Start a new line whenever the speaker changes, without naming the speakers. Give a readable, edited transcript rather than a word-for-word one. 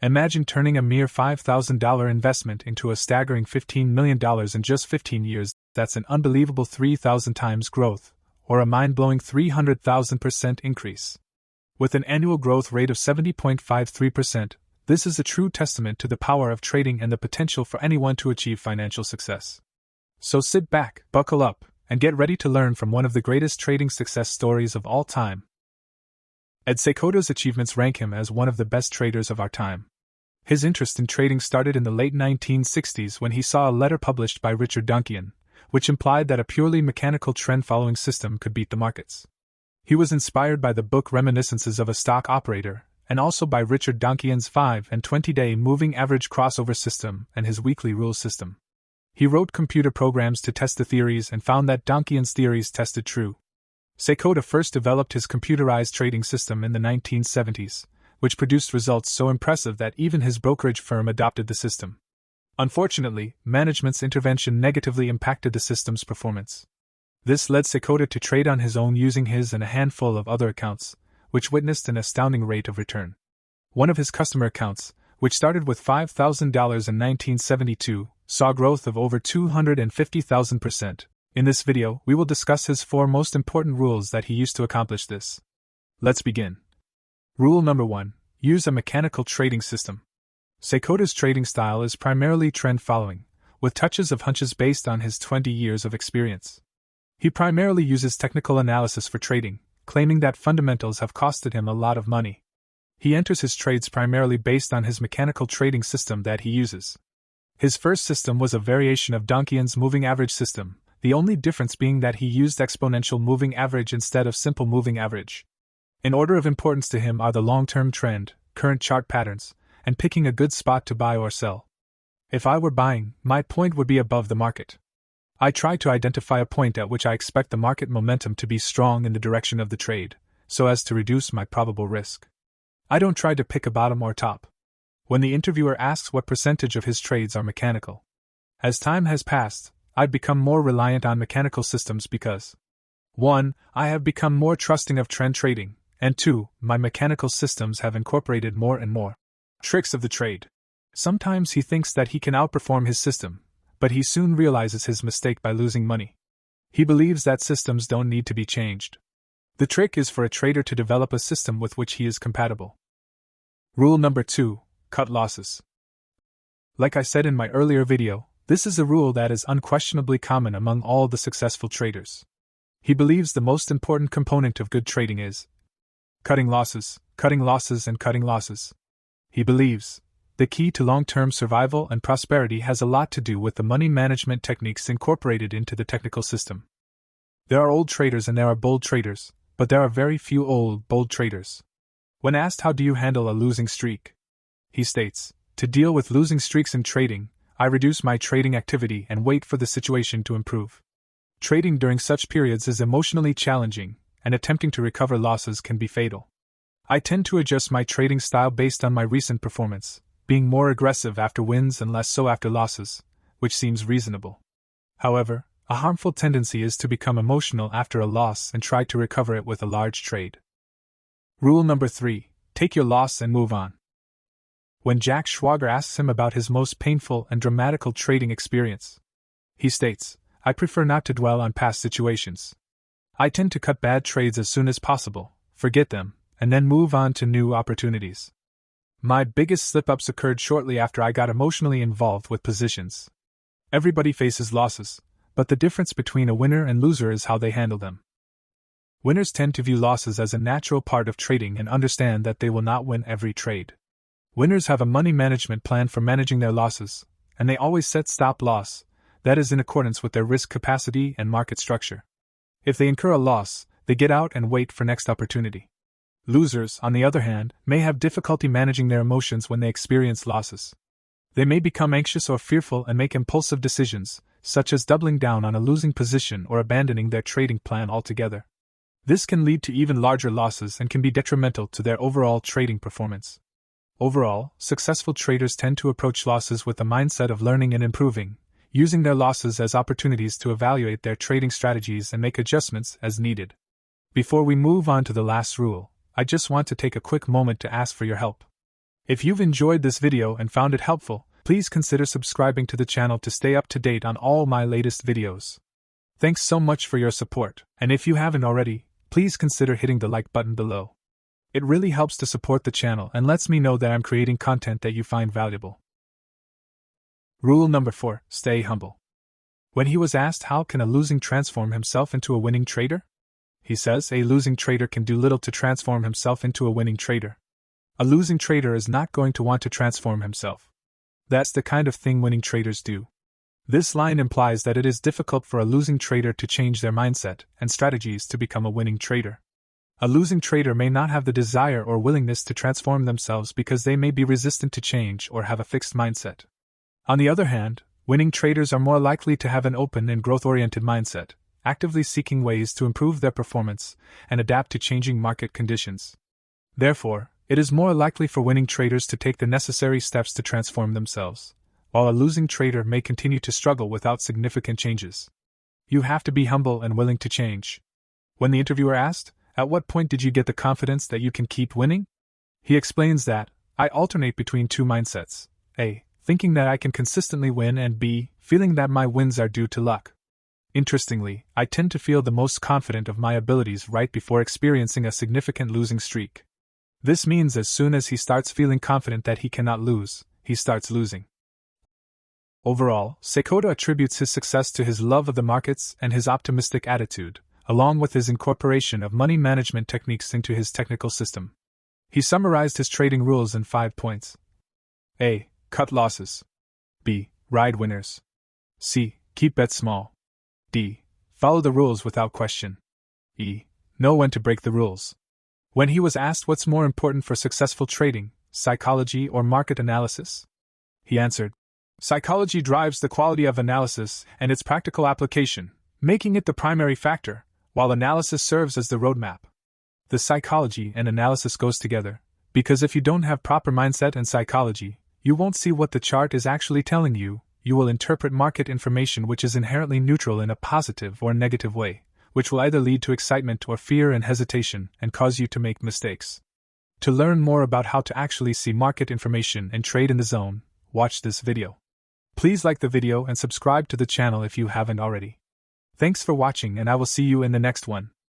Imagine turning a mere $5,000 investment into a staggering $15 million in just 15 years. That's an unbelievable 3,000 times growth, or a mind-blowing 300,000% increase. With an annual growth rate of 70.53%, this is a true testament to the power of trading and the potential for anyone to achieve financial success. So sit back, buckle up, and get ready to learn from one of the greatest trading success stories of all time. Ed Seykota's achievements rank him as one of the best traders of our time. His interest in trading started in the late 1960s when he saw a letter published by Richard Duncan, which implied that a purely mechanical trend-following system could beat the markets. He was inspired by the book Reminiscences of a Stock Operator, and also by Richard Duncan's 5- and 20-day moving average crossover system and his weekly rules system. He wrote computer programs to test the theories and found that Duncan's theories tested true. Seykota first developed his computerized trading system in the 1970s, which produced results so impressive that even his brokerage firm adopted the system. Unfortunately, management's intervention negatively impacted the system's performance. This led Seykota to trade on his own using his and a handful of other accounts, which witnessed an astounding rate of return. One of his customer accounts, which started with $5,000 in 1972, saw growth of over 250,000%. In this video, we will discuss his 4 most important rules that he used to accomplish this. Let's begin. Rule number 1. Use a mechanical trading system. Seykota's trading style is primarily trend-following, with touches of hunches based on his 20 years of experience. He primarily uses technical analysis for trading, claiming that fundamentals have costed him a lot of money. He enters his trades primarily based on his mechanical trading system that he uses. His first system was a variation of Duncan's moving average system, the only difference being that he used exponential moving average instead of simple moving average. In order of importance to him are the long-term trend, current chart patterns, and picking a good spot to buy or sell. If I were buying, my point would be above the market. I try to identify a point at which I expect the market momentum to be strong in the direction of the trade, so as to reduce my probable risk. I don't try to pick a bottom or top. When the interviewer asks what percentage of his trades are mechanical, as time has passed, I've become more reliant on mechanical systems because 1. I have become more trusting of trend trading, and 2. My mechanical systems have incorporated more and more tricks of the trade. Sometimes he thinks that he can outperform his system, but he soon realizes his mistake by losing money. He believes that systems don't need to be changed. The trick is for a trader to develop a system with which he is compatible. Rule number 2. Cut losses. Like I said in my earlier video, this is a rule that is unquestionably common among all the successful traders. He believes the most important component of good trading is cutting losses, and cutting losses. He believes the key to long-term survival and prosperity has a lot to do with the money management techniques incorporated into the technical system. There are old traders and there are bold traders, but there are very few old, bold traders. When asked how do you handle a losing streak, he states, to deal with losing streaks in trading, I reduce my trading activity and wait for the situation to improve. Trading during such periods is emotionally challenging, and attempting to recover losses can be fatal. I tend to adjust my trading style based on my recent performance, being more aggressive after wins and less so after losses, which seems reasonable. However, a harmful tendency is to become emotional after a loss and try to recover it with a large trade. Rule number 3. Take your loss and move on. When Jack Schwager asks him about his most painful and dramatical trading experience, he states, I prefer not to dwell on past situations. I tend to cut bad trades as soon as possible, forget them, and then move on to new opportunities. My biggest slip-ups occurred shortly after I got emotionally involved with positions. Everybody faces losses, but the difference between a winner and loser is how they handle them. Winners tend to view losses as a natural part of trading and understand that they will not win every trade. Winners have a money management plan for managing their losses, and they always set stop-loss, that is in accordance with their risk capacity and market structure. If they incur a loss, they get out and wait for next opportunity. Losers, on the other hand, may have difficulty managing their emotions when they experience losses. They may become anxious or fearful and make impulsive decisions, such as doubling down on a losing position or abandoning their trading plan altogether. This can lead to even larger losses and can be detrimental to their overall trading performance. Overall, successful traders tend to approach losses with the mindset of learning and improving, using their losses as opportunities to evaluate their trading strategies and make adjustments as needed. Before we move on to the last rule, I just want to take a quick moment to ask for your help. If you've enjoyed this video and found it helpful, please consider subscribing to the channel to stay up to date on all my latest videos. Thanks so much for your support, and if you haven't already, please consider hitting the like button below. It really helps to support the channel and lets me know that I'm creating content that you find valuable. Rule number 4, stay humble. When he was asked how can a losing transform himself into a winning trader, he says a losing trader can do little to transform himself into a winning trader. A losing trader is not going to want to transform himself. That's the kind of thing winning traders do. This line implies that it is difficult for a losing trader to change their mindset and strategies to become a winning trader. A losing trader may not have the desire or willingness to transform themselves because they may be resistant to change or have a fixed mindset. On the other hand, winning traders are more likely to have an open and growth-oriented mindset, actively seeking ways to improve their performance and adapt to changing market conditions. Therefore, it is more likely for winning traders to take the necessary steps to transform themselves, while a losing trader may continue to struggle without significant changes. You have to be humble and willing to change. When the interviewer asked, "At what point did you get the confidence that you can keep winning?" he explains that, "I alternate between two mindsets. A, thinking that I can consistently win, and B, feeling that my wins are due to luck. Interestingly, I tend to feel the most confident of my abilities right before experiencing a significant losing streak." This means as soon as he starts feeling confident that he cannot lose, he starts losing. Overall, Seykota attributes his success to his love of the markets and his optimistic attitude, along with his incorporation of money management techniques into his technical system. He summarized his trading rules in 5 points. A. Cut losses. B. Ride winners. C. Keep bets small. D. Follow the rules without question. E. Know when to break the rules. When he was asked what's more important for successful trading, psychology or market analysis, he answered, "Psychology drives the quality of analysis and its practical application, making it the primary factor, while analysis serves as the roadmap." The psychology and analysis goes together, because if you don't have proper mindset and psychology, you won't see what the chart is actually telling you. You will interpret market information which is inherently neutral in a positive or negative way, which will either lead to excitement or fear and hesitation and cause you to make mistakes. To learn more about how to actually see market information and trade in the zone, watch this video. Please like the video and subscribe to the channel if you haven't already. Thanks for watching, and I will see you in the next one.